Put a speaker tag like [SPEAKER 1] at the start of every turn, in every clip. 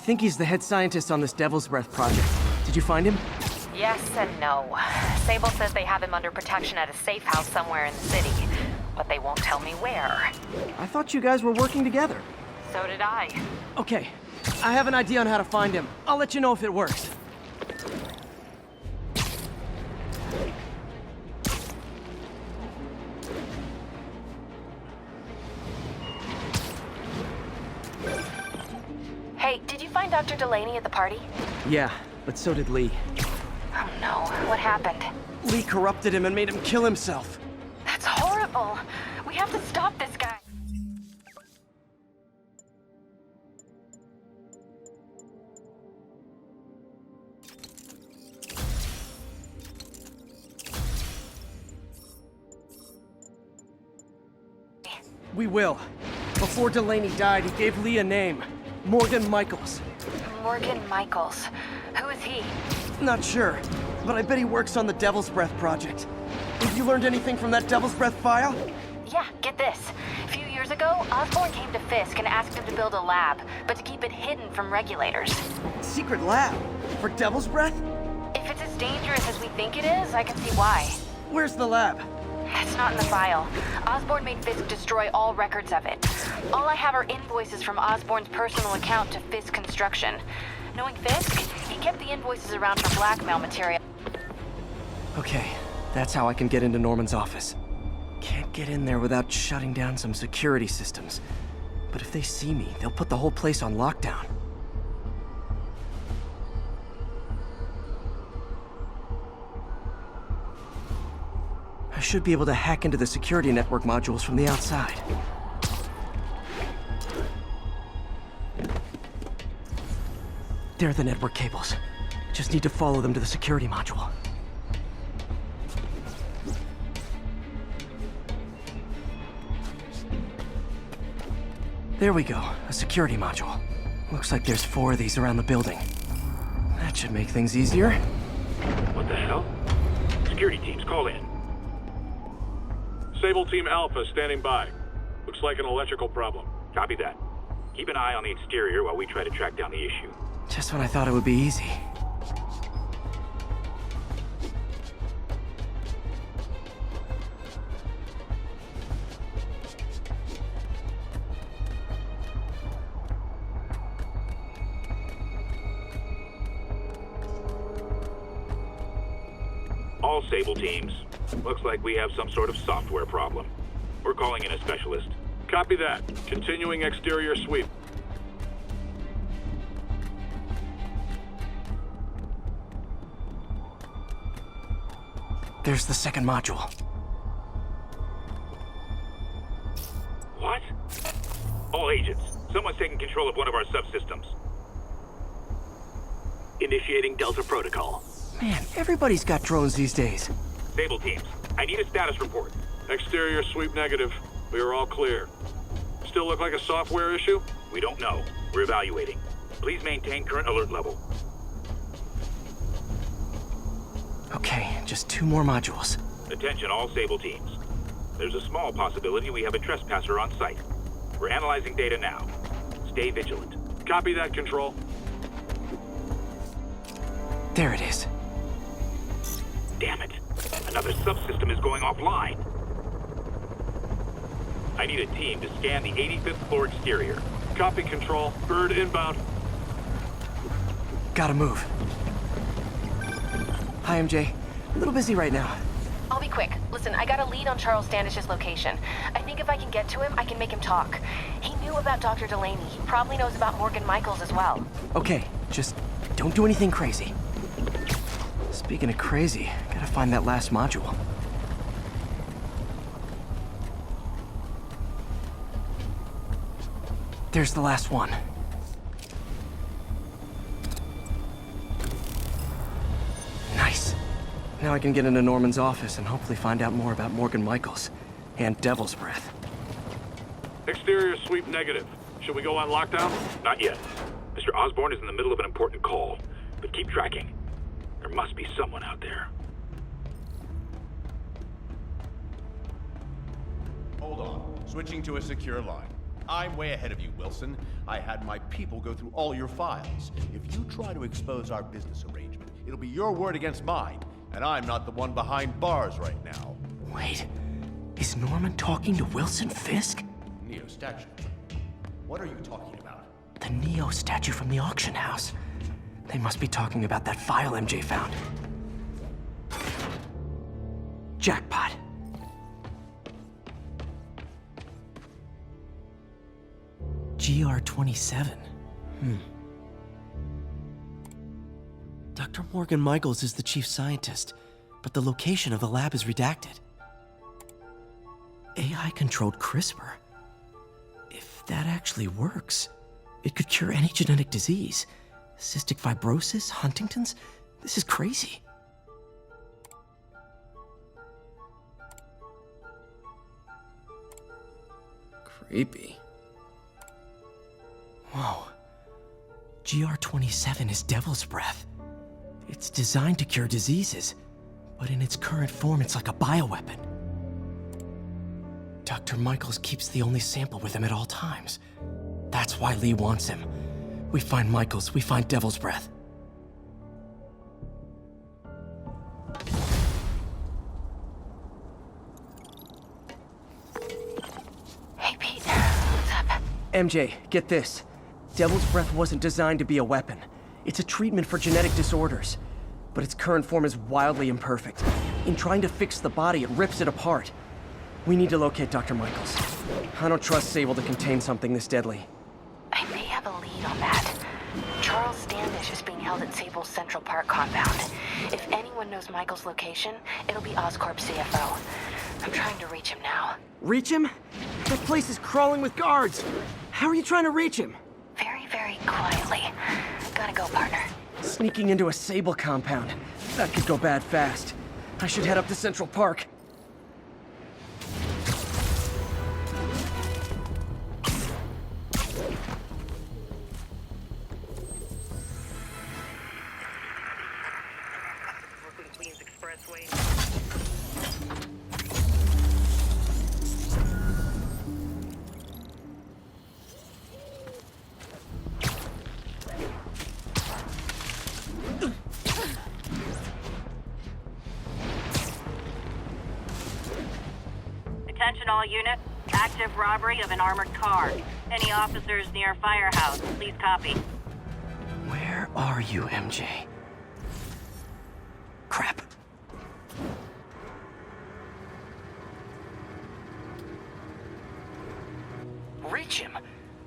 [SPEAKER 1] think he's the head scientist on this Devil's Breath project. Did you find him?
[SPEAKER 2] Yes and no. Sable says they have him under protection at a safe house somewhere in the city, but they won't tell me where.
[SPEAKER 1] I thought you guys were working together.
[SPEAKER 2] So did I.
[SPEAKER 1] Okay, I have an idea on how to find him. I'll let you know if it works.
[SPEAKER 2] Hey, did you find Dr. Delaney at the party?
[SPEAKER 1] Yeah, but so did Lee.
[SPEAKER 2] Oh no, what happened?
[SPEAKER 1] Lee corrupted him and made him kill himself.
[SPEAKER 2] That's horrible. We have to stop this guy.
[SPEAKER 1] We will. Before Delaney died, he gave Lee a name. Morgan Michaels.
[SPEAKER 2] Morgan Michaels. Who is he?
[SPEAKER 1] Not sure, but I bet he works on the Devil's Breath project. Have you learned anything from that Devil's Breath file?
[SPEAKER 2] Yeah, get this. A few years ago, Osborn came to Fisk and asked him to build a lab, but to keep it hidden from regulators.
[SPEAKER 1] Secret lab? For Devil's Breath?
[SPEAKER 2] If it's as dangerous as we think it is, I can see why.
[SPEAKER 1] Where's the lab?
[SPEAKER 2] That's not in the file. Osborn made Fisk destroy all records of it. All I have are invoices from Osborn's personal account to Fisk Construction. Knowing Fisk, he kept the invoices around for blackmail material.
[SPEAKER 1] Okay, that's how I can get into Norman's office. Can't get in there without shutting down some security systems. But if they see me, they'll put the whole place on lockdown. I should be able to hack into the security network modules from the outside. There are the network cables. Just need to follow them to the security module. There we go, a security module. Looks like there's 4 of these around the building. That should make things easier.
[SPEAKER 3] What the hell? Security teams, call in. Sable Team Alpha standing by. Looks like an electrical problem. Copy that. Keep an eye on the exterior while we try to track down the issue.
[SPEAKER 1] Just when I thought it would be easy.
[SPEAKER 3] All Sable teams. Looks like we have some sort of software problem. We're calling in a specialist. Copy that. Continuing exterior sweep.
[SPEAKER 1] There's the second module.
[SPEAKER 3] What? All agents, someone's taking control of one of our subsystems. Initiating Delta Protocol.
[SPEAKER 1] Man, everybody's got drones these days.
[SPEAKER 3] Sable teams, I need a status report. Exterior sweep negative. We are all clear. Still look like a software issue? We don't know. We're evaluating. Please maintain current alert level.
[SPEAKER 1] Okay, just 2 more modules.
[SPEAKER 3] Attention all Sable teams. There's a small possibility we have a trespasser on site. We're analyzing data now. Stay vigilant. Copy that, Control.
[SPEAKER 1] There it is.
[SPEAKER 3] Damn it. Another subsystem is going offline. I need a team to scan the 85th floor exterior. Copy, Control. Bird inbound.
[SPEAKER 1] Gotta move. Hi, MJ. A little busy right now.
[SPEAKER 2] I'll be quick. Listen, I got a lead on Charles Standish's location. I think if I can get to him, I can make him talk. He knew about Dr. Delaney. He probably knows about Morgan Michaels as well.
[SPEAKER 1] Okay, just don't do anything crazy. Speaking of crazy, gotta find that last module. There's the last one. Nice. Now I can get into Norman's office and hopefully find out more about Morgan Michaels and Devil's Breath.
[SPEAKER 3] Exterior sweep negative. Should we go on lockdown? Not yet. Mr. Osborn is in the middle of an important call, but keep tracking. There must be someone out there.
[SPEAKER 4] Hold on. Switching to a secure line. I'm way ahead of you, Wilson. I had my people go through all your files. If you try to expose our business arrangement, it'll be your word against mine, and I'm not the one behind bars right now.
[SPEAKER 1] Wait, is Norman talking to Wilson Fisk?
[SPEAKER 4] Neo statue. What are you talking about?
[SPEAKER 1] The Neo statue from the auction house. They must be talking about that file MJ found. Jackpot. GR27. Dr. Morgan Michaels is the chief scientist, but the location of the lab is redacted. AI-controlled CRISPR. If that actually works, it could cure any genetic disease. Cystic fibrosis, Huntington's? This is crazy. Creepy. Whoa. GR27 is Devil's Breath. It's designed to cure diseases, but in its current form, it's like a bioweapon. Dr. Michaels keeps the only sample with him at all times. That's why Lee wants him. We find Michaels, we find Devil's Breath.
[SPEAKER 2] Hey, Pete. What's up?
[SPEAKER 1] MJ, get this. Devil's Breath wasn't designed to be a weapon. It's a treatment for genetic disorders. But its current form is wildly imperfect. In trying to fix the body, it rips it apart. We need to locate Dr. Michaels. I don't trust Sable to contain something this deadly.
[SPEAKER 2] I may have a lead on that. Charles Standish is being held at Sable's Central Park compound. If anyone knows Michael's location, it'll be Oscorp's CFO. I'm trying to reach him now.
[SPEAKER 1] Reach him? That place is crawling with guards. How are you trying to reach him?
[SPEAKER 2] Very, very quietly. Gotta go, partner.
[SPEAKER 1] Sneaking into a Sable compound. That could go bad fast. I should head up to Central Park.
[SPEAKER 5] Attention all units. Active robbery of an armored car. Any officers near Firehouse, please copy.
[SPEAKER 1] Where are you, MJ? Crap. Reach him?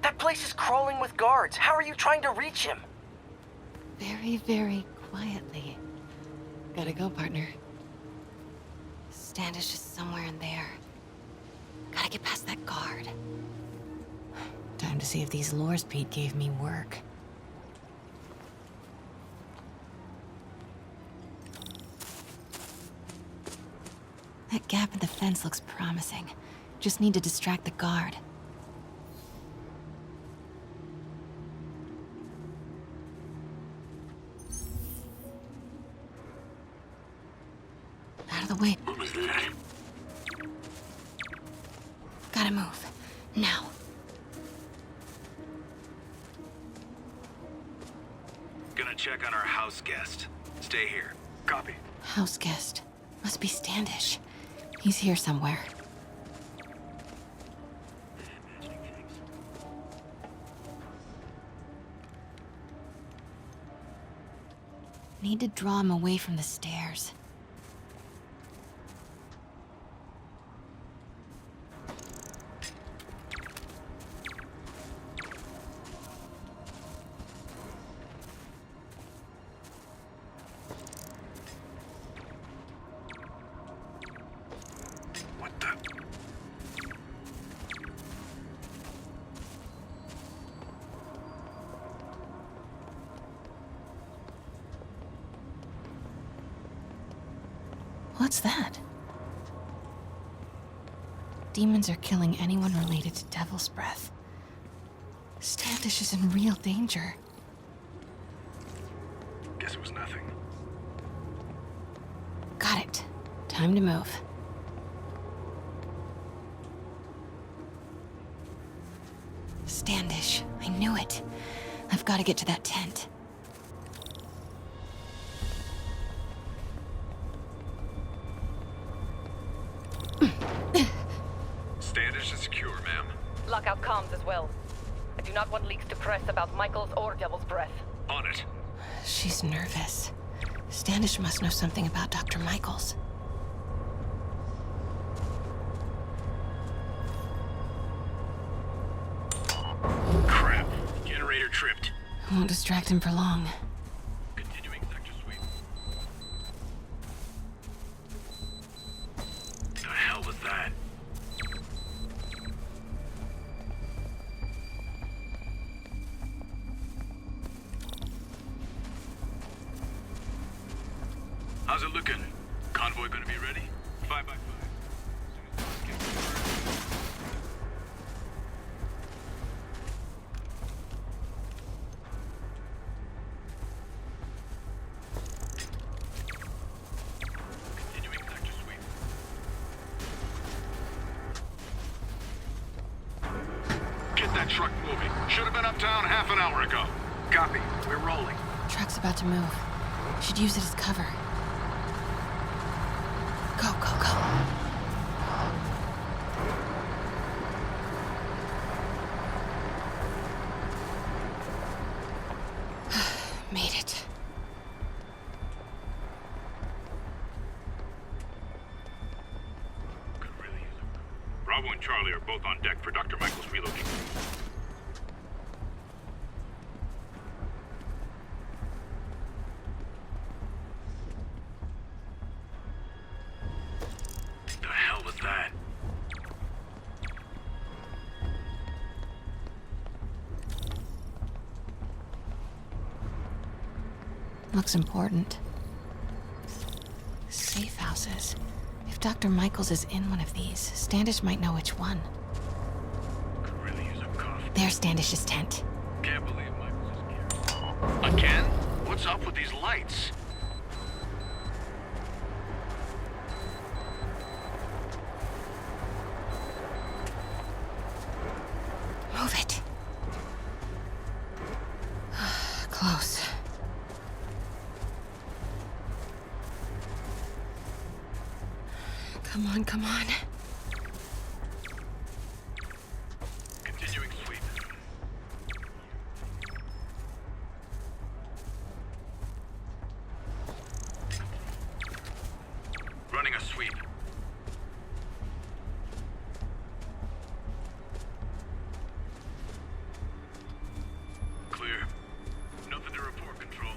[SPEAKER 1] That place is crawling with guards. How are you trying to reach him?
[SPEAKER 2] Very, very quietly. Gotta go, partner. Standish is somewhere in there. Gotta get past that guard. Time to see if these lures Pete gave me work. That gap in the fence looks promising. Just need to distract the guard. Out of the way.
[SPEAKER 3] What was that?
[SPEAKER 2] Gotta move. Now.
[SPEAKER 3] Gonna check on our house guest. Stay here. Copy.
[SPEAKER 2] House guest. Must be Standish. He's here somewhere. Need to draw him away from the stairs.
[SPEAKER 3] What the?
[SPEAKER 2] What's that? Demons are killing anyone related to Devil's Breath. Standish is in real danger.
[SPEAKER 3] Guess it was nothing.
[SPEAKER 2] Got it. Time to move. Standish. I knew it. I've got to get to that tent.
[SPEAKER 6] Standish is secure, ma'am.
[SPEAKER 7] Lockout comms as well. I do not want leaks to press about Michaels or Devil's Breath.
[SPEAKER 6] On it.
[SPEAKER 2] She's nervous. Standish must know something about Dr. Michaels.
[SPEAKER 6] Crap. Generator tripped.
[SPEAKER 2] I won't distract him for long.
[SPEAKER 6] Continuing sector sweep. The hell was that? How's it looking? Convoy gonna be ready? 5 by 5. Continuing sector sweep. Get that truck moving. Should have been uptown half an hour ago. Copy. We're rolling.
[SPEAKER 2] Truck's about to move. Should use it as cover. Go, go, go. Made it.
[SPEAKER 6] Could really use it. Bravo and Charlie are both on deck for Dr. Michaels reloading. The hell was that?
[SPEAKER 2] Looks important. Safe houses. If Dr. Michaels is in one of these, Standish might know which one.
[SPEAKER 6] Could really use a coffee.
[SPEAKER 2] There's Standish's tent.
[SPEAKER 6] Can't believe Michaels is here. Again? What's up with these lights?
[SPEAKER 2] Move it. Close. Come on, come on.
[SPEAKER 6] Continuing sweep. Running a sweep. Clear. Nothing to report, Control.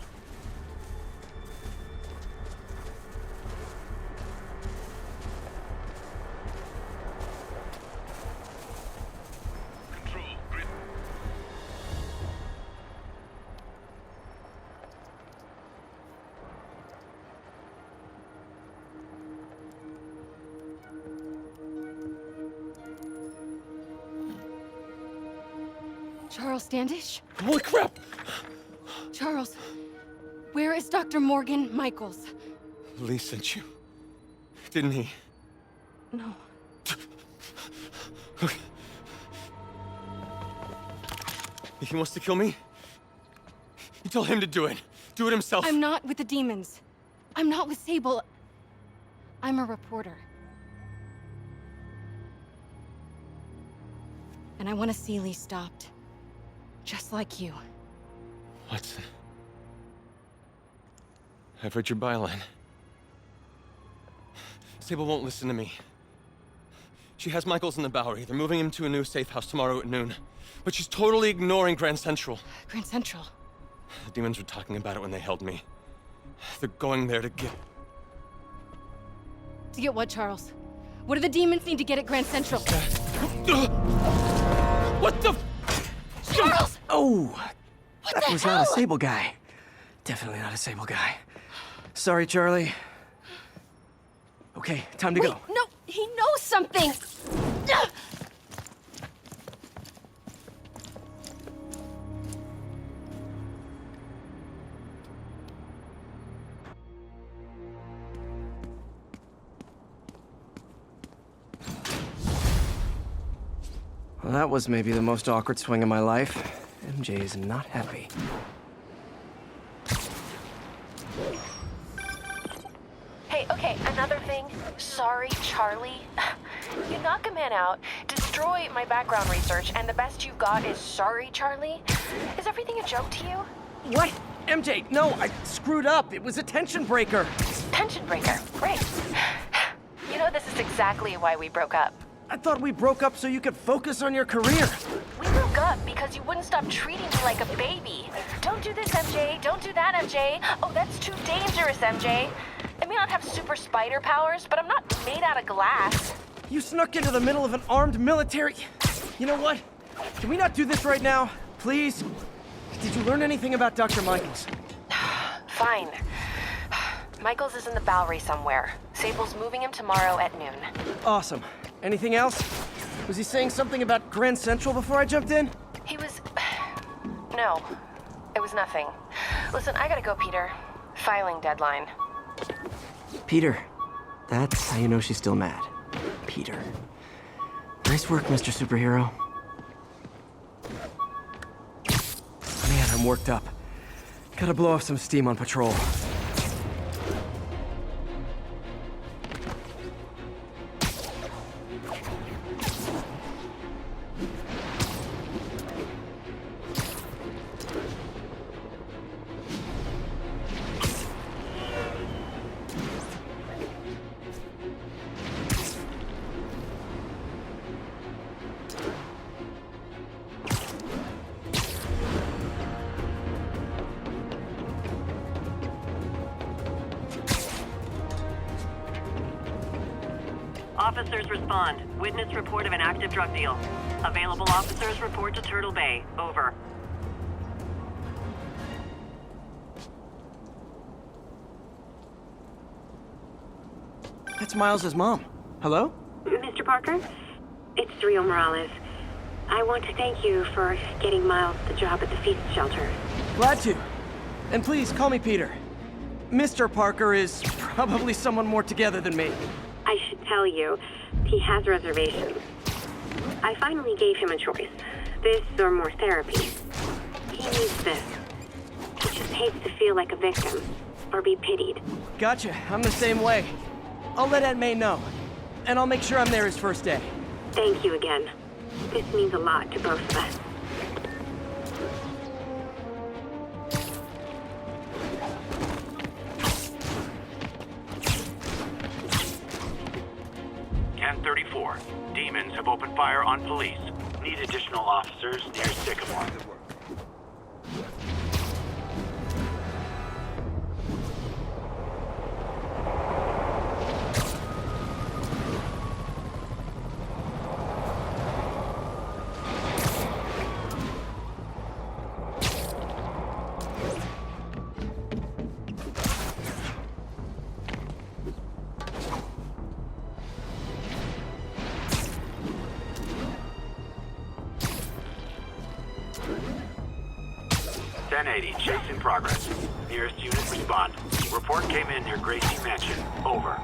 [SPEAKER 6] Control, grid.
[SPEAKER 8] Charles Standish?
[SPEAKER 1] Holy crap!
[SPEAKER 8] Charles, where is Dr. Morgan Michaels?
[SPEAKER 1] Lee sent you. Didn't he?
[SPEAKER 8] No.
[SPEAKER 1] He wants to kill me? You tell him to do it. Do it himself.
[SPEAKER 8] I'm not with the demons. I'm not with Sable. I'm a reporter. And I want to see Lee stopped. Just like you.
[SPEAKER 1] Watson. I've read your byline. Sable won't listen to me. She has Michaels in the Bowery. They're moving him to a new safe house tomorrow at noon. But she's totally ignoring Grand Central.
[SPEAKER 8] Grand Central.
[SPEAKER 1] The demons were talking about it when they held me. They're going there to get...
[SPEAKER 8] To get what, Charles? What do the demons need to get at Grand Central?
[SPEAKER 1] What the...
[SPEAKER 8] Charles!
[SPEAKER 1] Oh!
[SPEAKER 8] What
[SPEAKER 1] That
[SPEAKER 8] the
[SPEAKER 1] was
[SPEAKER 8] hell?
[SPEAKER 1] not a Sable guy. Definitely not a Sable guy. Sorry, Charlie. Okay, time to
[SPEAKER 8] Wait,
[SPEAKER 1] go.
[SPEAKER 8] no, he knows something! Ugh!
[SPEAKER 1] Well, that was maybe the most awkward swing of my life. MJ is not happy.
[SPEAKER 2] Hey, okay, another thing. Sorry, Charlie. You knock a man out, destroy my background research, and the best you got is sorry, Charlie? Is everything a joke to you?
[SPEAKER 1] What? MJ, no, I screwed up. It was a tension breaker.
[SPEAKER 2] Tension breaker, great. You know, this is exactly why we broke up.
[SPEAKER 1] I thought we broke up so you could focus on your career.
[SPEAKER 2] We broke up because you wouldn't stop treating me like a baby. Don't do this, MJ. Don't do that, MJ. Oh, that's too dangerous, MJ. I may not have super spider powers, but I'm not made out of glass.
[SPEAKER 1] You snuck into the middle of an armed military... You know what? Can we not do this right now? Please? Did you learn anything about Dr. Michaels?
[SPEAKER 2] Fine. Michaels is in the Bowery somewhere. Sable's moving him tomorrow at noon.
[SPEAKER 1] Awesome. Anything else? Was he saying something about Grand Central before I jumped in?
[SPEAKER 2] He was... No. It was nothing. Listen, I gotta go, Peter. Filing deadline.
[SPEAKER 1] Peter. That's how you know she's still mad. Peter. Nice work, Mr. Superhero. Man, I'm worked up. Gotta blow off some steam on patrol.
[SPEAKER 5] Officers respond. Witness report of an active drug deal. Available officers report to Turtle Bay. Over.
[SPEAKER 1] That's Miles's mom. Hello?
[SPEAKER 9] Mr. Parker? It's Rio Morales. I want to thank you for getting Miles the job at the feast shelter.
[SPEAKER 1] Glad to. And please, call me Peter. Mr. Parker is probably someone more together than me.
[SPEAKER 9] I should tell you, he has reservations. I finally gave him a choice. This or more therapy. He needs this. He just hates to feel like a victim, or be pitied.
[SPEAKER 1] Gotcha. I'm the same way. I'll let Aunt May know. And I'll make sure I'm there his first day.
[SPEAKER 9] Thank you again. This means a lot to both of us.
[SPEAKER 3] Demons have opened fire on police. Need additional officers near Sycamore. Chase in progress. Nearest unit respond. Report came in near Gracie Mansion. Over.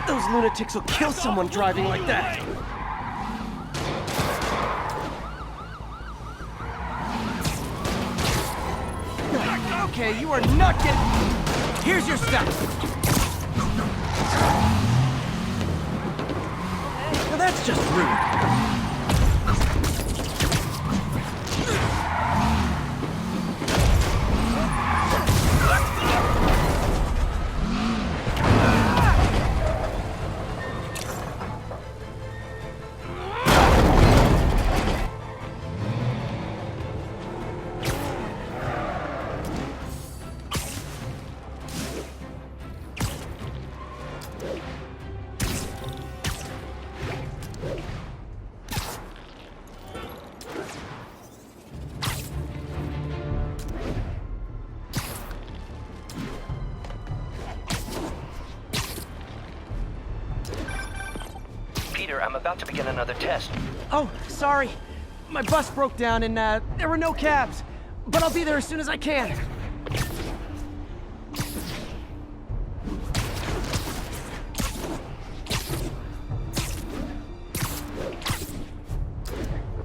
[SPEAKER 1] Those lunatics will kill someone driving like that. Okay, you are not getting... Here's your stuff. Now that's just rude.
[SPEAKER 10] Peter, I'm about to begin another test.
[SPEAKER 1] Oh, sorry. My bus broke down and there were no cabs. But I'll be there as soon as I can.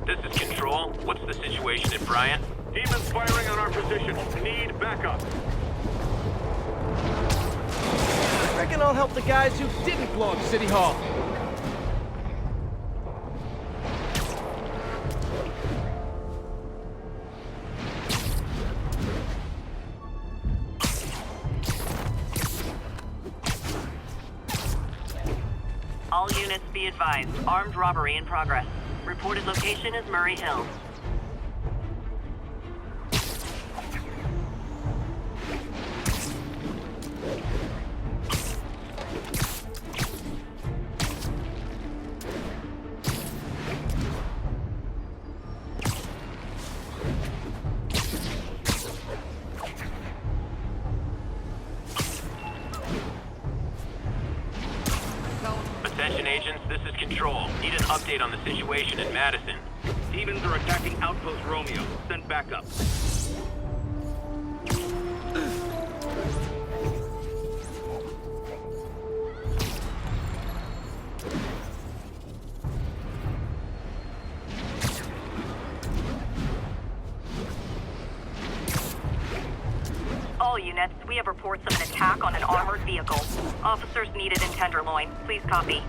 [SPEAKER 3] This is Control. What's the situation at Bryant?
[SPEAKER 6] Demons firing on our position. Need backup.
[SPEAKER 1] I reckon I'll help the guys who didn't blow up City Hall.
[SPEAKER 5] All units be advised. Armed robbery in progress. Reported location is Murray Hill.
[SPEAKER 3] Attention agents, this is Control. Need an update on the situation in Madison.
[SPEAKER 6] Demons are attacking Outpost Romeo. Send backup.
[SPEAKER 5] All units, we have reports of an attack on an armored vehicle. Officers needed in Tenderloin. Please copy.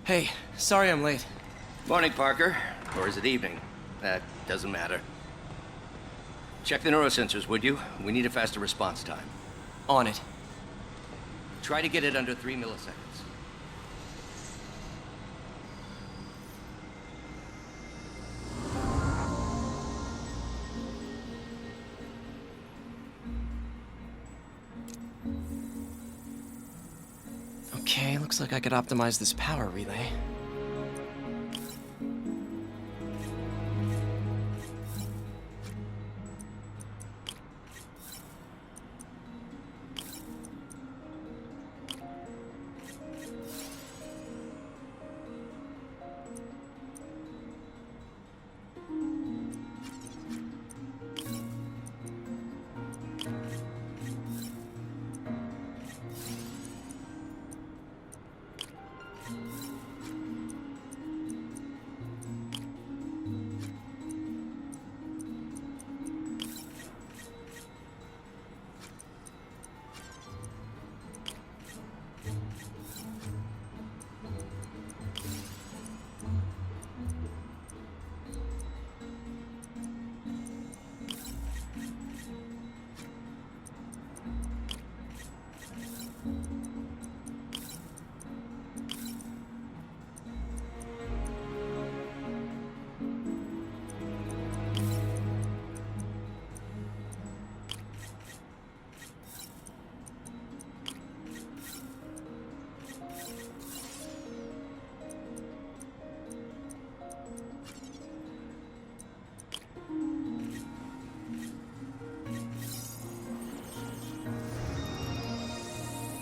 [SPEAKER 1] Hey, sorry I'm late.
[SPEAKER 10] Morning, Parker. Or is it evening? That doesn't matter. Check the neurosensors, would you? We need a faster response time.
[SPEAKER 1] On it.
[SPEAKER 10] Try to get it under 3 milliseconds.
[SPEAKER 1] Okay, looks like I could optimize this power relay.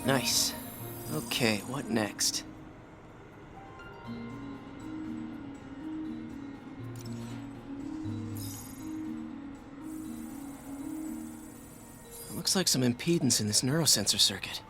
[SPEAKER 1] Nice. Okay, what next? Looks like some impedance in this neurosensor circuit.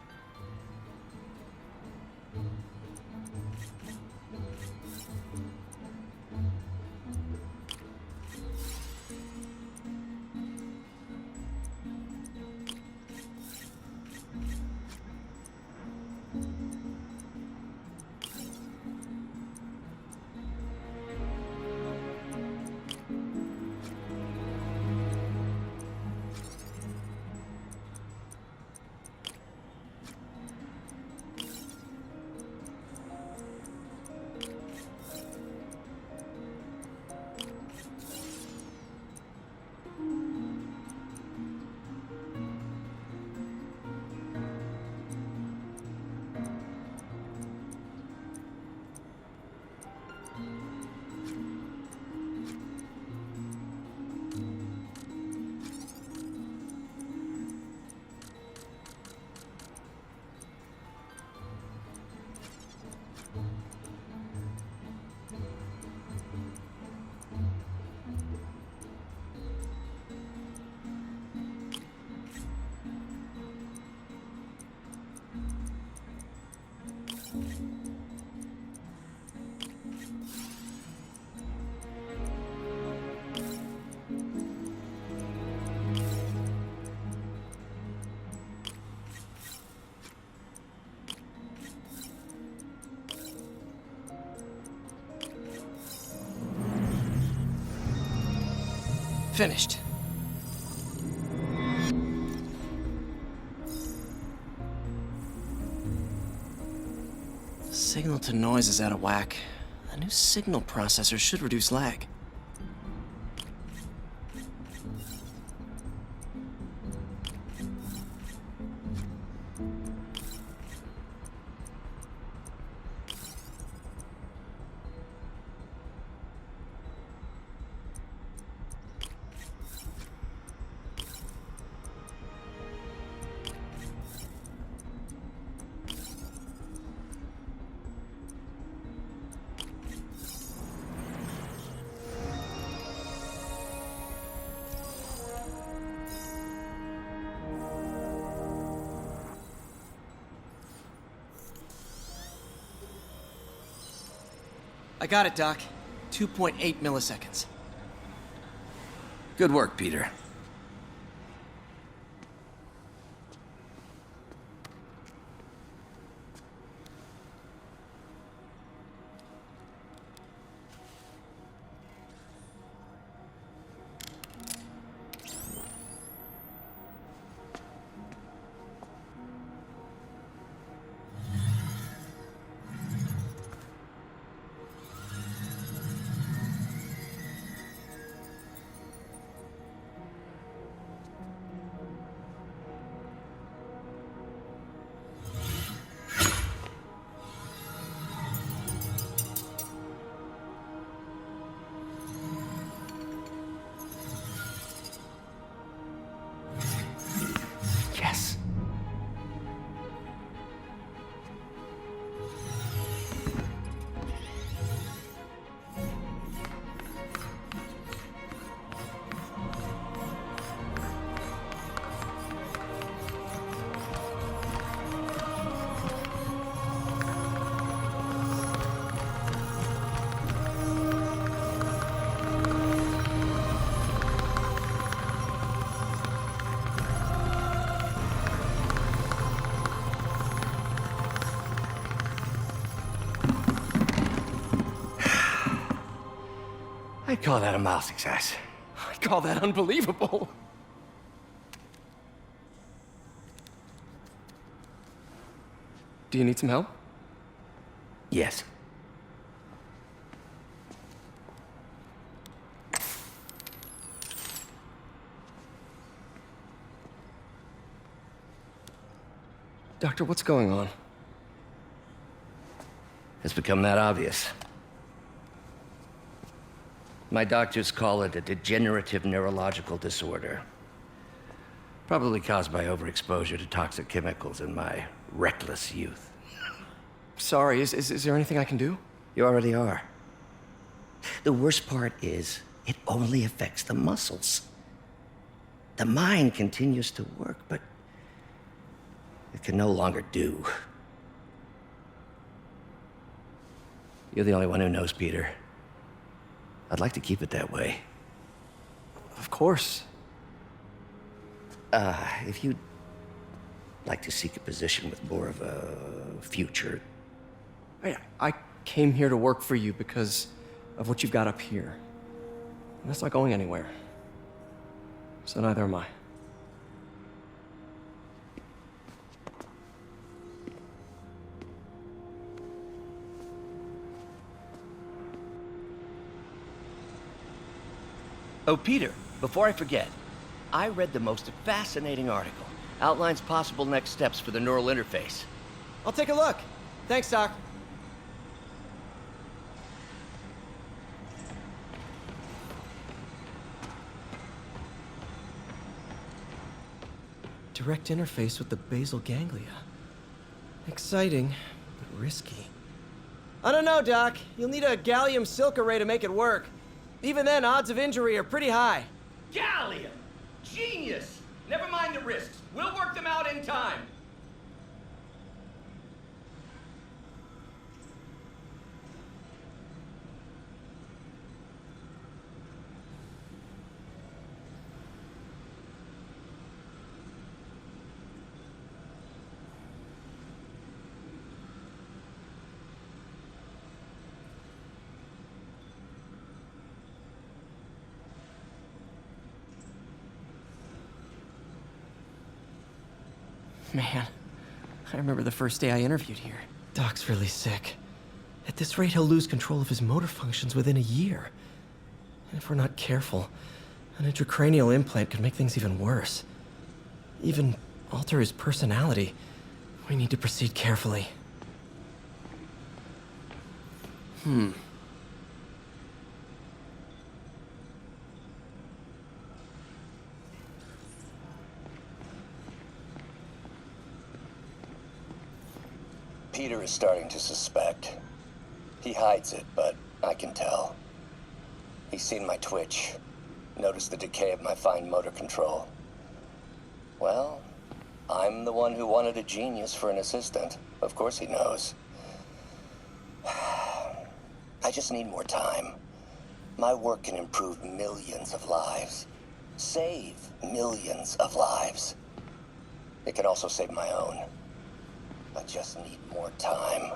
[SPEAKER 1] Finished. Signal to noise is out of whack. A new signal processor should reduce lag. I got it, Doc. 2.8 milliseconds.
[SPEAKER 10] Good work, Peter.
[SPEAKER 1] Yes.
[SPEAKER 10] I'd call that a mild success.
[SPEAKER 1] I call that unbelievable. Do you need some help?
[SPEAKER 10] Yes.
[SPEAKER 1] Doctor, what's going on?
[SPEAKER 10] It's become that obvious. My doctors call it a degenerative neurological disorder. Probably caused by overexposure to toxic chemicals in my reckless youth.
[SPEAKER 1] Sorry, is there anything I can do?
[SPEAKER 10] You already are. The worst part is, it only affects the muscles. The mind continues to work, but it can no longer do. You're the only one who knows, Peter. I'd like to keep it that way.
[SPEAKER 1] Of course.
[SPEAKER 10] If you'd like to seek a position with more of a future.
[SPEAKER 1] I came here to work for you because of what you've got up here. And that's not going anywhere. So neither am I.
[SPEAKER 10] Oh, Peter, before I forget, I read the most fascinating article. Outlines possible next steps for the neural interface.
[SPEAKER 1] I'll take a look. Thanks, Doc. Direct interface with the basal ganglia. Exciting, but risky. I don't know, Doc. You'll need a gallium silk array to make it work. Even then, odds of injury are pretty high.
[SPEAKER 10] Gallium! Genius! Never mind the risks. We'll work them out in time.
[SPEAKER 1] Man, I remember the first day I interviewed here. Doc's really sick. At this rate, he'll lose control of his motor functions within a year. And if we're not careful, an intracranial implant could make things even worse. Even alter his personality. We need to proceed carefully.
[SPEAKER 10] Peter is starting to suspect. He hides it, but I can tell. He's seen my twitch, noticed the decay of my fine motor control. Well, I'm the one who wanted a genius for an assistant. Of course he knows. I just need more time. My work can improve millions of lives. Save millions of lives. It can also save my own. I just need more time.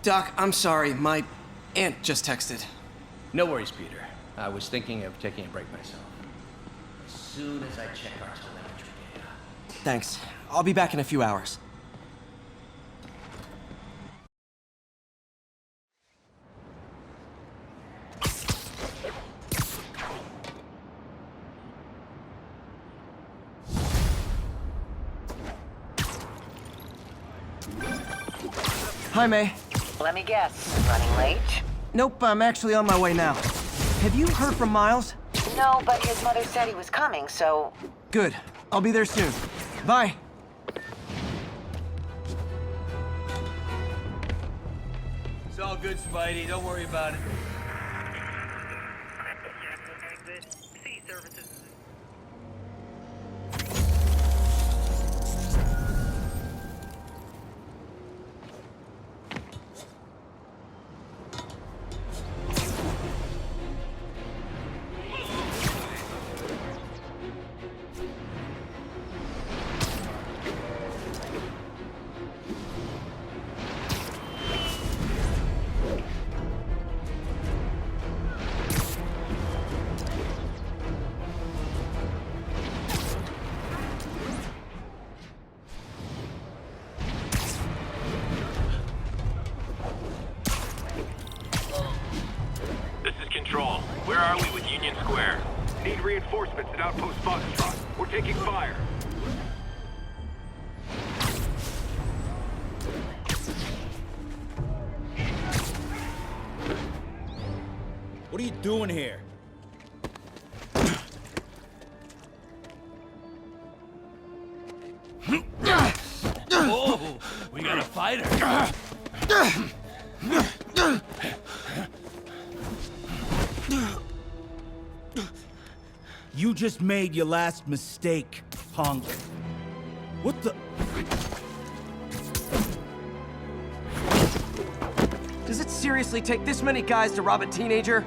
[SPEAKER 1] Doc, I'm sorry. My aunt just texted.
[SPEAKER 10] No worries, Peter. I was thinking of taking a break myself. As soon as I check our telemetry data.
[SPEAKER 1] Thanks. I'll be back in a few hours. Hi, May.
[SPEAKER 7] Let me guess. Running late?
[SPEAKER 1] Nope, I'm actually on my way now. Have you heard from Miles?
[SPEAKER 7] No, but his mother said he was coming, so...
[SPEAKER 1] Good. I'll be there soon. Bye.
[SPEAKER 11] It's all good, Spidey. Don't worry about it.
[SPEAKER 3] Control. Where are we with Union Square? Need reinforcements at Outpost Foxtrot. We're taking fire.
[SPEAKER 11] What are you doing here? Oh, we got a fighter. You just made your last mistake, punk. What the?
[SPEAKER 1] Does it seriously take this many guys to rob a teenager?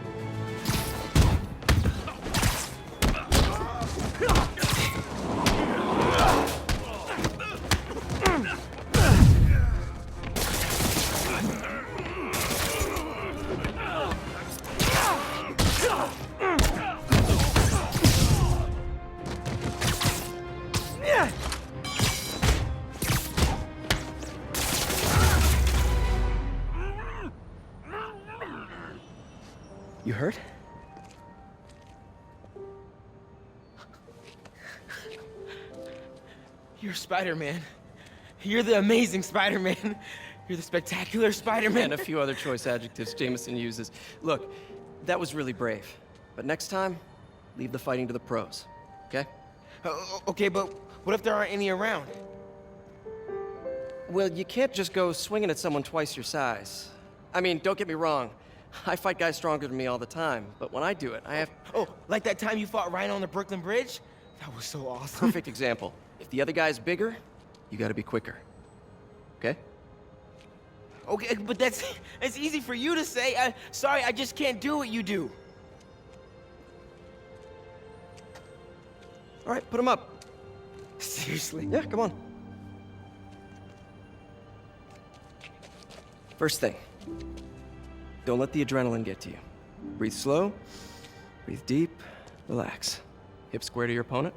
[SPEAKER 1] You hurt?
[SPEAKER 12] You're Spider-Man. You're the amazing Spider-Man. You're the spectacular Spider-Man.
[SPEAKER 1] And a few other choice adjectives Jameson uses. Look, that was really brave. But next time, leave the fighting to the pros, okay?
[SPEAKER 12] Okay, but what if there aren't any around?
[SPEAKER 1] Well, you can't just go swinging at someone twice your size. I mean, don't get me wrong. I fight guys stronger than me all the time, but when I do it, I have...
[SPEAKER 12] Oh, like that time you fought Rhino on the Brooklyn Bridge? That was so awesome.
[SPEAKER 1] Perfect example. If the other guy's bigger, you gotta be quicker. Okay?
[SPEAKER 12] Okay, but that's easy for you to say. Sorry, I just can't do what you do.
[SPEAKER 1] All right, put him up.
[SPEAKER 12] Seriously?
[SPEAKER 1] Yeah, come on. First thing, don't let the adrenaline get to you. Breathe slow, breathe deep, relax. Hip square to your opponent.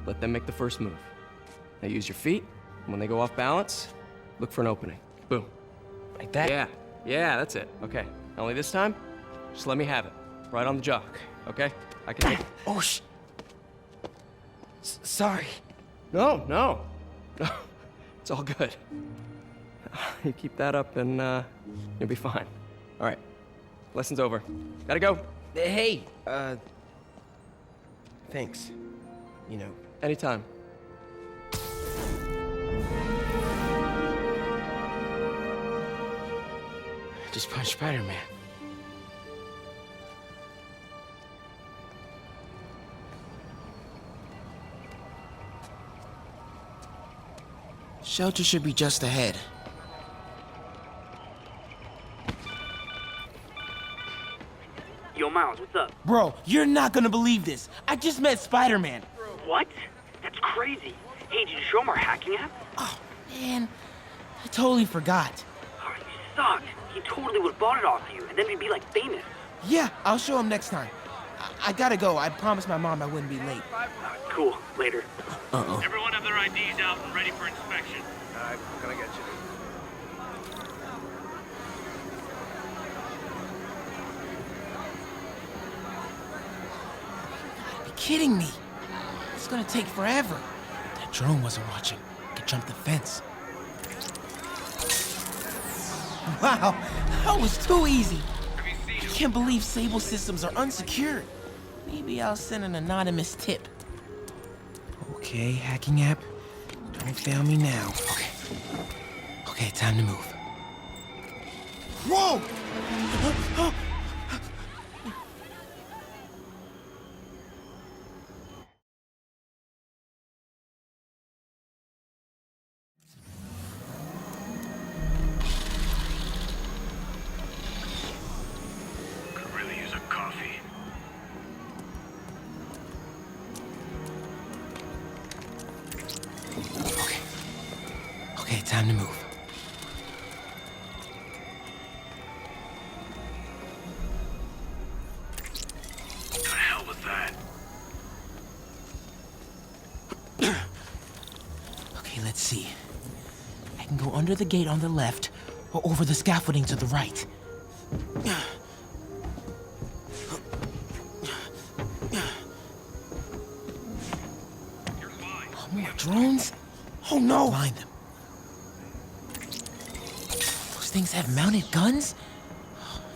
[SPEAKER 1] Let them make the first move. Now use your feet, and when they go off balance, look for an opening. Boom.
[SPEAKER 12] Like that?
[SPEAKER 1] Yeah, that's it. Okay, only this time, just let me have it. Right on the jaw, okay? I can take it.
[SPEAKER 12] Oh, sorry.
[SPEAKER 1] No. It's all good. You keep that up and you'll be fine. All right, lesson's over. Gotta go.
[SPEAKER 12] Hey, thanks. You know.
[SPEAKER 1] Anytime.
[SPEAKER 12] Just punch Spider-Man. Shelter should be just ahead.
[SPEAKER 13] Yo, Miles, what's up?
[SPEAKER 12] Bro, you're not gonna believe this. I just met Spider-Man.
[SPEAKER 13] What? That's crazy. Hey, did you show him our hacking app?
[SPEAKER 12] Oh, man. I totally forgot.
[SPEAKER 13] Oh, you sucked. He totally would have bought it off you, and then we'd be, like, famous.
[SPEAKER 12] Yeah, I'll show him next time. I gotta go. I promised my mom I wouldn't be late.
[SPEAKER 13] Cool. Later.
[SPEAKER 12] Uh-oh.
[SPEAKER 6] Everyone have their IDs out and ready for inspection.
[SPEAKER 4] I'm gonna get you.
[SPEAKER 12] You're kidding me. It's gonna take forever. That drone wasn't watching. I could jump the fence. Wow, that was too easy. I can't believe Sable systems are unsecured. Maybe I'll send an anonymous tip. Okay, hacking app. Don't fail me now. Okay, time to move. Whoa!
[SPEAKER 6] Could really use a coffee.
[SPEAKER 12] Okay, time to move.
[SPEAKER 6] What the hell was that?
[SPEAKER 12] Okay, let's see. I can go under the gate on the left or over the scaffolding to the right. Oh, more drones? Oh no! Blind them. Those things have mounted guns?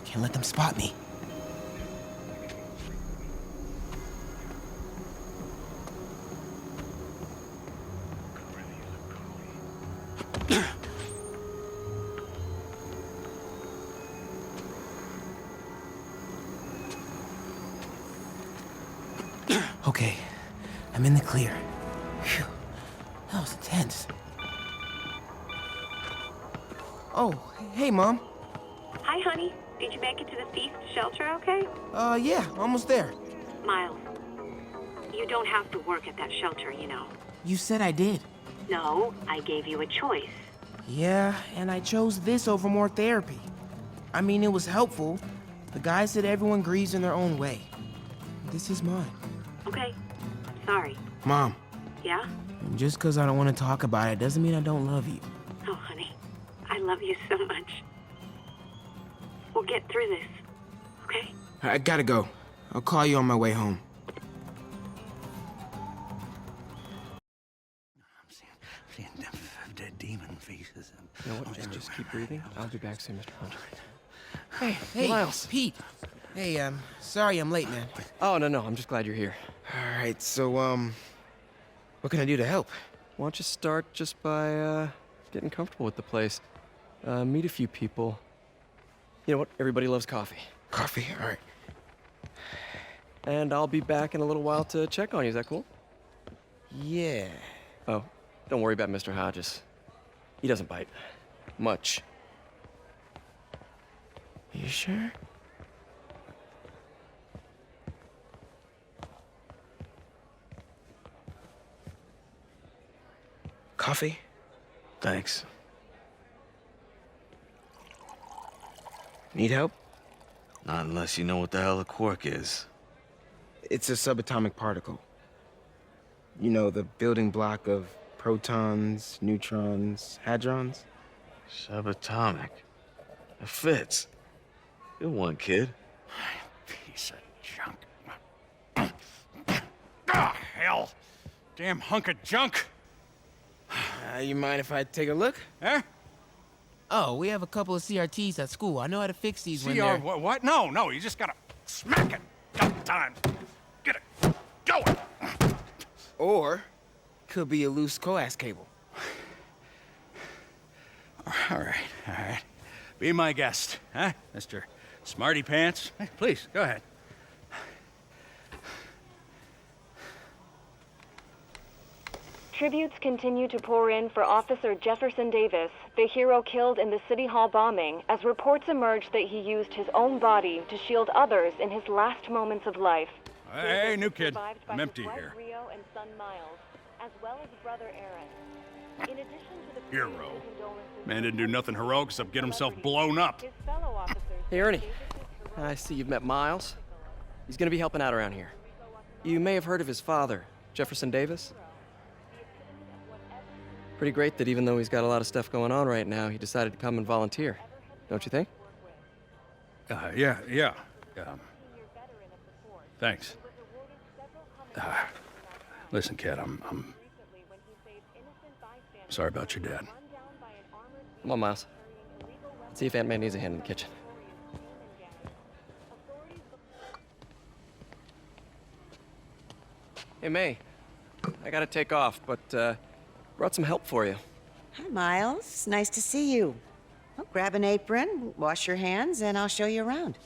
[SPEAKER 12] Can't let them spot me. Okay, I'm in the clear. Phew, that was intense. Oh, hey, Mom.
[SPEAKER 9] Hi, honey. Did you make it to the feast shelter okay?
[SPEAKER 12] Yeah, almost there.
[SPEAKER 9] Miles, you don't have to work at that shelter, you know.
[SPEAKER 12] You said I did.
[SPEAKER 9] No, I gave you a choice.
[SPEAKER 12] Yeah, and I chose this over more therapy. I mean, it was helpful. The guy said everyone grieves in their own way. This is mine.
[SPEAKER 9] Okay, sorry.
[SPEAKER 12] Mom,
[SPEAKER 9] Yeah?
[SPEAKER 12] just because I don't want to talk about it doesn't mean I don't love you.
[SPEAKER 9] Oh, honey, I love you so much. We'll get through this, okay?
[SPEAKER 12] I gotta go. I'll call you on my way home.
[SPEAKER 11] I'm seeing dead demon faces.
[SPEAKER 1] You know what? Just keep breathing. I'll be back soon, Mr. Hunter.
[SPEAKER 12] Hey,
[SPEAKER 1] Miles.
[SPEAKER 12] Pete. Hey, sorry I'm late, man.
[SPEAKER 1] Oh, no. I'm just glad you're here.
[SPEAKER 12] All right, so, what can I do to help?
[SPEAKER 1] Why don't you start just by getting comfortable with the place? Meet a few people. You know what? Everybody loves coffee.
[SPEAKER 12] Coffee? All right.
[SPEAKER 1] And I'll be back in a little while to check on you. Is that cool?
[SPEAKER 12] Yeah.
[SPEAKER 1] Oh, don't worry about Mr. Hodges. He doesn't bite. Much.
[SPEAKER 12] You sure? Coffee?
[SPEAKER 11] Thanks.
[SPEAKER 12] Need help?
[SPEAKER 14] Not unless you know what the hell a quark is.
[SPEAKER 12] It's a subatomic particle. You know, the building block of protons, neutrons, hadrons?
[SPEAKER 14] Subatomic. It fits. Good one, kid.
[SPEAKER 6] Piece of junk. Ah, hell. Damn hunk of junk.
[SPEAKER 12] You mind if I take a look?
[SPEAKER 6] Huh?
[SPEAKER 12] Oh, we have a couple of CRTs at school. I know how to fix these when
[SPEAKER 6] CR,
[SPEAKER 12] they're...
[SPEAKER 6] what? No, you just gotta smack it a couple times. Get it going.
[SPEAKER 12] Or, could be a loose coax cable.
[SPEAKER 6] All right. Be my guest, huh, Mr. Smarty Pants? Hey, please, go ahead.
[SPEAKER 15] Tributes continue to pour in for Officer Jefferson Davis, the hero killed in the City Hall bombing, as reports emerge that he used his own body to shield others in his last moments of life.
[SPEAKER 6] Hey, new kid. I'm empty here.
[SPEAKER 15] Rio and son Miles, as well as brother Aaron. In addition to the
[SPEAKER 6] Hero. Man didn't do nothing heroic except get himself blown up.
[SPEAKER 15] his fellow officers,
[SPEAKER 1] Hey, Ernie. I see you've met Miles. He's gonna be helping out around here. You may have heard of his father, Jefferson Davis. Pretty great that even though he's got a lot of stuff going on right now, he decided to come and volunteer. Don't you think?
[SPEAKER 6] Yeah. Thanks. Listen, kid, I'm sorry about your dad.
[SPEAKER 1] Come on, Miles. Let's see if Aunt May needs a hand in the kitchen. Hey, May. I gotta take off, but, brought some help for you.
[SPEAKER 16] Hi, Miles. Nice to see you. Well, grab an apron, wash your hands, and I'll show you around.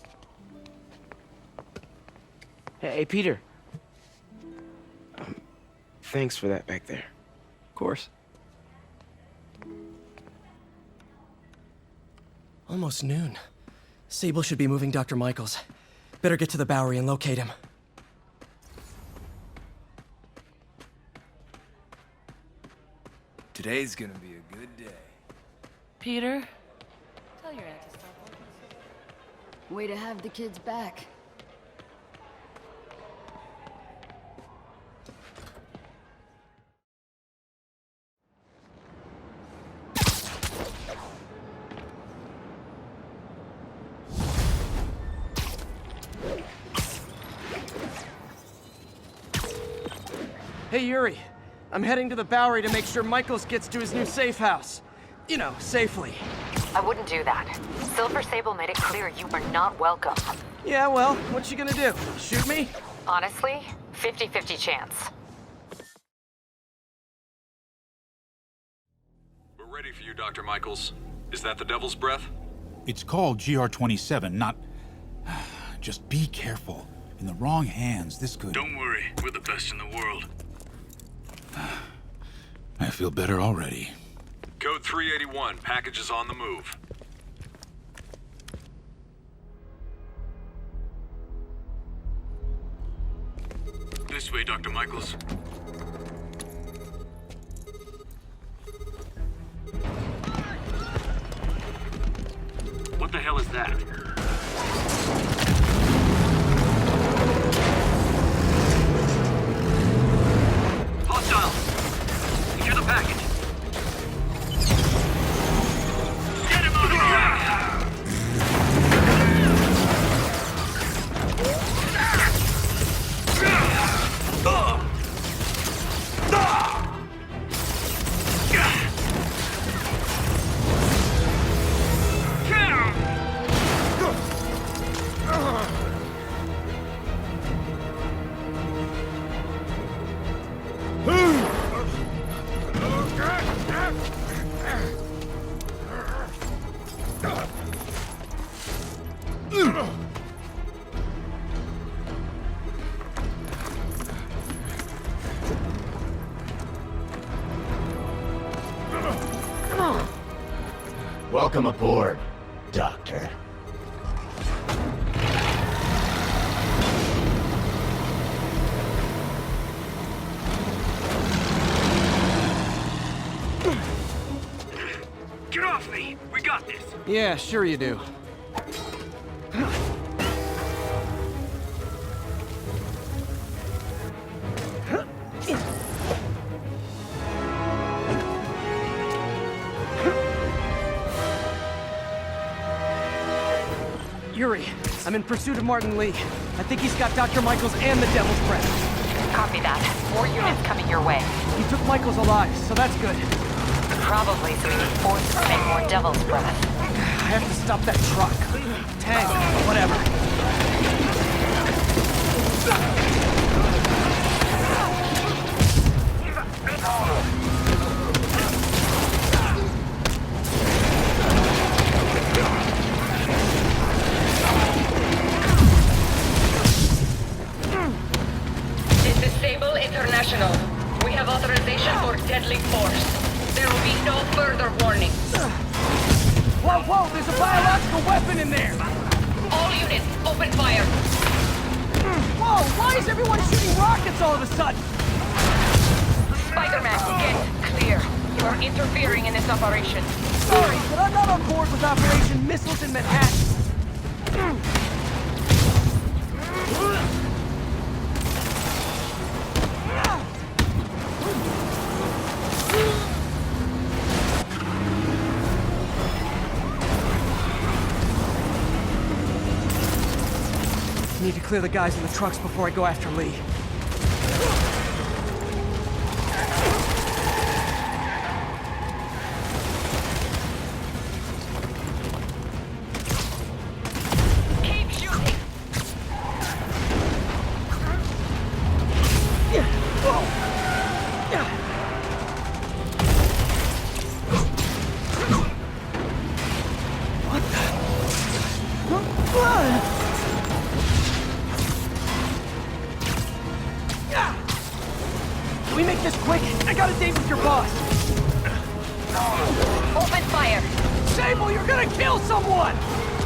[SPEAKER 12] Hey, Peter. Thanks for that back there.
[SPEAKER 1] Of course. Almost noon. Sable should be moving Dr. Michaels. Better get to the Bowery and locate him.
[SPEAKER 17] Today's gonna be a good day.
[SPEAKER 8] Peter? Tell your aunt to stop working. Way to have the kids back.
[SPEAKER 1] Hey, Yuri. I'm heading to the Bowery to make sure Michaels gets to his new safe house. You know, safely.
[SPEAKER 2] I wouldn't do that. Silver Sable made it clear you were not welcome.
[SPEAKER 1] Yeah, well, what's she gonna do? Shoot me?
[SPEAKER 2] Honestly, 50-50 chance.
[SPEAKER 6] We're ready for you, Dr. Michaels. Is that the Devil's Breath?
[SPEAKER 18] It's called GR-27, not... Just be careful. In the wrong hands, this could...
[SPEAKER 6] Don't worry, we're the best in the world.
[SPEAKER 18] I feel better already.
[SPEAKER 6] Code 381, package is on the move. This way, Dr. Michaels. What the hell is that? Hostile! Secure the package. Get him out of here!
[SPEAKER 10] Welcome aboard, Doctor.
[SPEAKER 6] Get off me! We got this!
[SPEAKER 1] Yeah, sure you do. Yuri. I'm in pursuit of Martin Lee. I think he's got Dr. Michaels and the Devil's Breath.
[SPEAKER 2] Copy that. More units coming your way.
[SPEAKER 1] He took Michaels alive, so that's good.
[SPEAKER 2] Probably so he can force to make more Devil's Breath.
[SPEAKER 1] I have to stop that truck. Tank, whatever.
[SPEAKER 7] This is Sable International. We have authorization for deadly force. There will be no further warning.
[SPEAKER 1] Whoa, whoa, there's a biological weapon in there!
[SPEAKER 7] All units, open fire.
[SPEAKER 1] Whoa, why is everyone shooting rockets all of a sudden?
[SPEAKER 7] Spider-Man, get clear. You are interfering in this operation.
[SPEAKER 1] Sorry, but I'm not on board with Operation Missiles in Manhattan. Need to clear the guys in the trucks before I go after Lee.
[SPEAKER 7] Keep shooting.
[SPEAKER 1] Can we make this quick? I got a date with your boss.
[SPEAKER 7] Open fire.
[SPEAKER 1] Sable, you're gonna kill someone!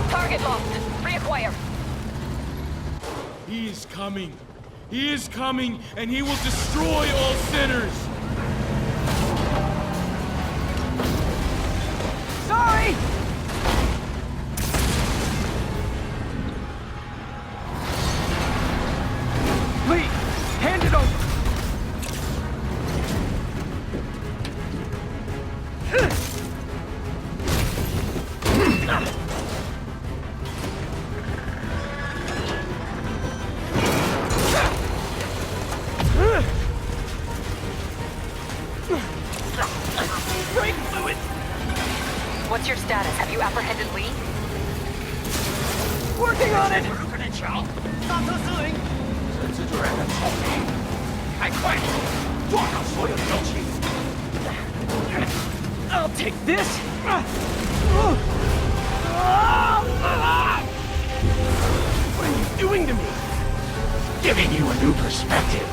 [SPEAKER 7] Target lost. Reacquire.
[SPEAKER 17] He is coming. He is coming, and he will destroy all sinners.
[SPEAKER 1] Sorry! Lee, hand it over! Brake fluid!
[SPEAKER 2] What's your status? Have you apprehended Lee?
[SPEAKER 1] Working on it! I'll take this! What are you doing to me? Giving you a new perspective.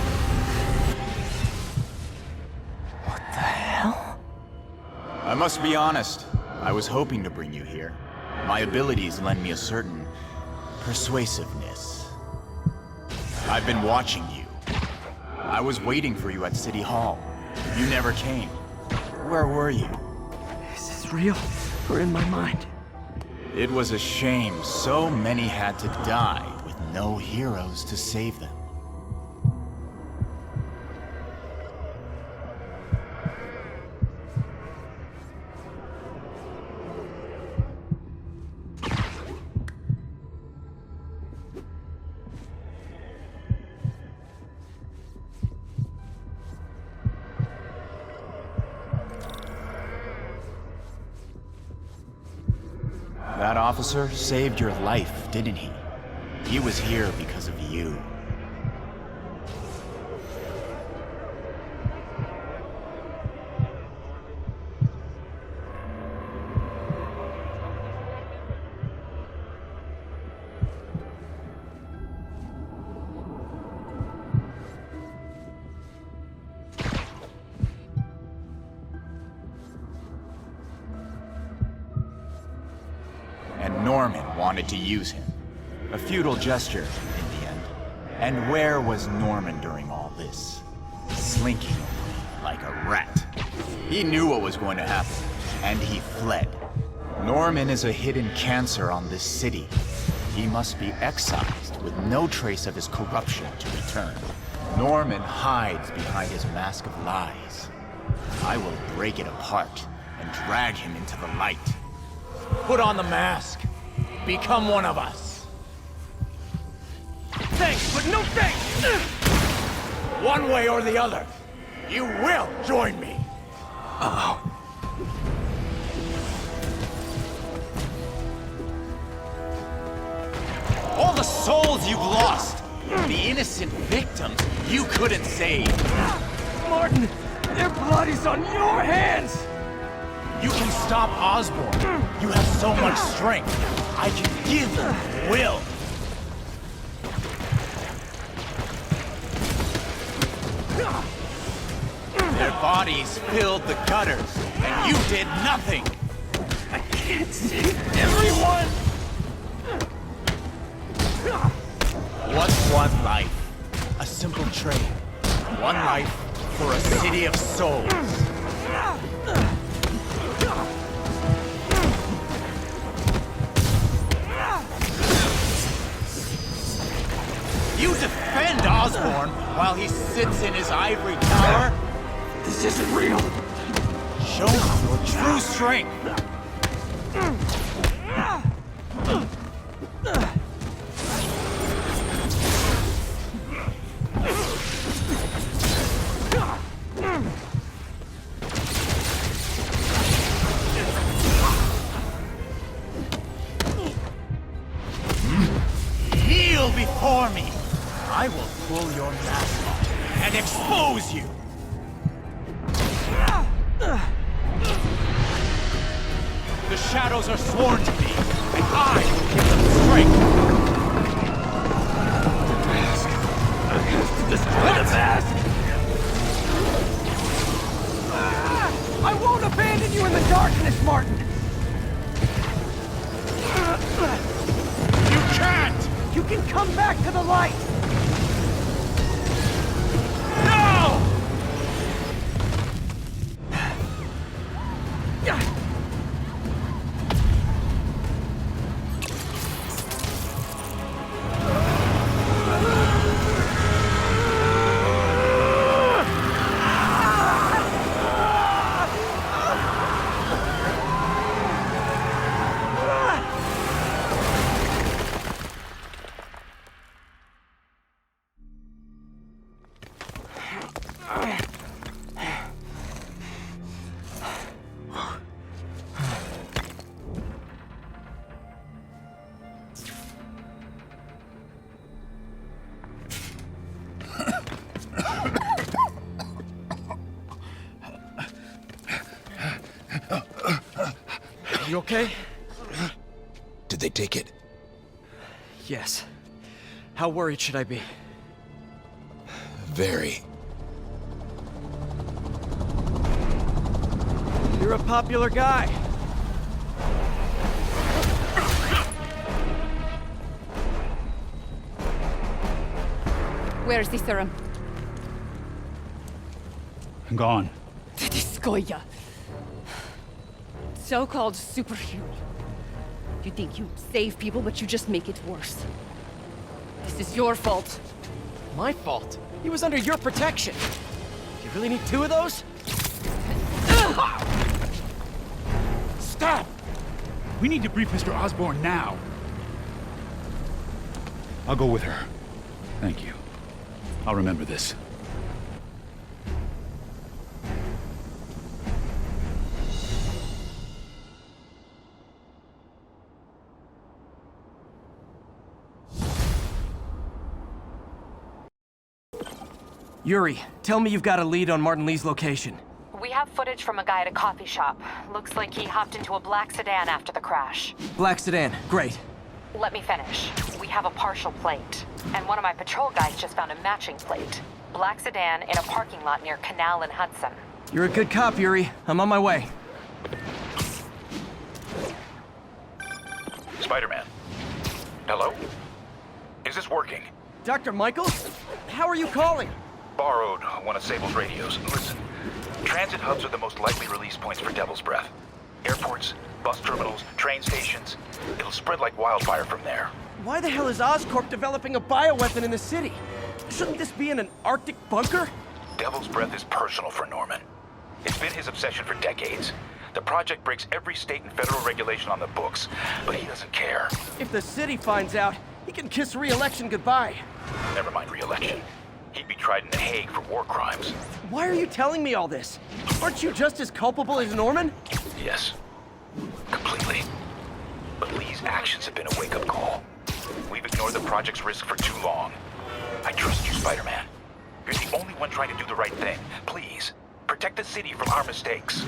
[SPEAKER 1] What the hell?
[SPEAKER 19] I must be honest. I was hoping to bring you here. My abilities lend me a certain persuasiveness. I've been watching you. I was waiting for you at City Hall. You never came. Where were you?
[SPEAKER 1] Is this real or in my mind?
[SPEAKER 19] It was a shame so many had to die with no heroes to save them. That officer saved your life, didn't he? He was here because of you. And Norman wanted to use him. A futile gesture, in the end. And where was Norman during all this? Slinking away like a rat. He knew what was going to happen, and he fled. Norman is a hidden cancer on this city. He must be excised with no trace of his corruption to return. Norman hides behind his mask of lies. I will break it apart and drag him into the light.
[SPEAKER 11] Put on the mask. Become one of us. thanks, but no thanks! One way or the other, you will join me!
[SPEAKER 12] Uh-oh.
[SPEAKER 19] All the souls you've lost! The innocent victims you couldn't save!
[SPEAKER 11] Martin, their blood is on your hands!
[SPEAKER 19] You can stop Osborn. You have so much strength. I can give you will. Their bodies filled the gutters, and you did nothing.
[SPEAKER 11] I can't save everyone!
[SPEAKER 19] What's one life? A simple trade. One life for a city of souls. You defend Osborn while he sits in his ivory tower?
[SPEAKER 11] This isn't real.
[SPEAKER 19] Show me your true strength. Kneel before me. I will pull your mask off and expose you. The shadows are sworn to me, and I will give them strength.
[SPEAKER 11] The mask. I have to destroy the mask. I won't abandon you in the darkness, Martin.
[SPEAKER 19] You can't.
[SPEAKER 11] You can come back to the light.
[SPEAKER 19] No!
[SPEAKER 1] You okay?
[SPEAKER 12] Did they take it?
[SPEAKER 1] Yes. How worried should I be?
[SPEAKER 12] Very.
[SPEAKER 1] You're a popular guy.
[SPEAKER 8] Where's the serum?
[SPEAKER 18] Gone.
[SPEAKER 8] Skoya. So-called superhero. You think you save people, but you just make it worse. This is your fault.
[SPEAKER 1] My fault? He was under your protection. Do you really need two of those?
[SPEAKER 18] Stop! We need to brief Mr. Osborn now. I'll go with her. Thank you. I'll remember this.
[SPEAKER 1] Yuri, tell me you've got a lead on Martin Lee's location.
[SPEAKER 2] We have footage from a guy at a coffee shop. Looks like he hopped into a black sedan after the crash.
[SPEAKER 1] Black sedan, great.
[SPEAKER 2] Let me finish. We have a partial plate. And one of my patrol guys just found a matching plate. Black sedan in a parking lot near Canal and Hudson.
[SPEAKER 1] You're a good cop, Yuri. I'm on my way.
[SPEAKER 3] Spider-Man. Hello? Is this working?
[SPEAKER 1] Dr. Michael? How are you calling?
[SPEAKER 3] Borrowed one of Sable's radios. Listen, transit hubs are the most likely release points for Devil's Breath. Airports, bus terminals, train stations. It'll spread like wildfire from there.
[SPEAKER 1] Why the hell is Oscorp developing a bioweapon in the city? Shouldn't this be in an Arctic bunker?
[SPEAKER 3] Devil's Breath is personal for Norman. It's been his obsession for decades. The project breaks every state and federal regulation on the books, but he doesn't care.
[SPEAKER 1] If the city finds out, He can kiss re-election goodbye.
[SPEAKER 20] Never mind re-election. He'd be tried in The Hague for war crimes.
[SPEAKER 1] Why are you telling me all this? Aren't you just as culpable as Norman?
[SPEAKER 20] Yes. Completely. But Lee's actions have been a wake-up call. We've ignored the project's risk for too long. I trust you, Spider-Man. You're the only one trying to do the right thing. Please, protect the city from our mistakes.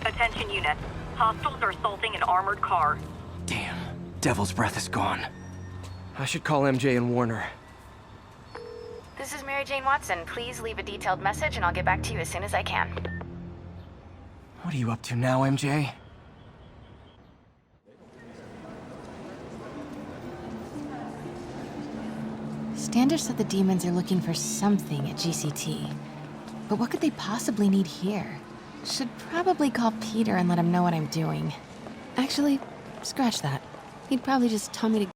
[SPEAKER 5] Attention unit. Hostiles are assaulting an armored car.
[SPEAKER 1] Damn, Devil's Breath is gone. I should call MJ and Warner.
[SPEAKER 2] This is Mary Jane Watson. Please leave a detailed message and I'll get back to you as soon as I can.
[SPEAKER 1] What are you up to now, MJ?
[SPEAKER 21] Standish said the demons are looking for something at GCT. But what could they possibly need here? Should probably call Peter and let him know what I'm doing. Actually, scratch that. He'd probably just tell me to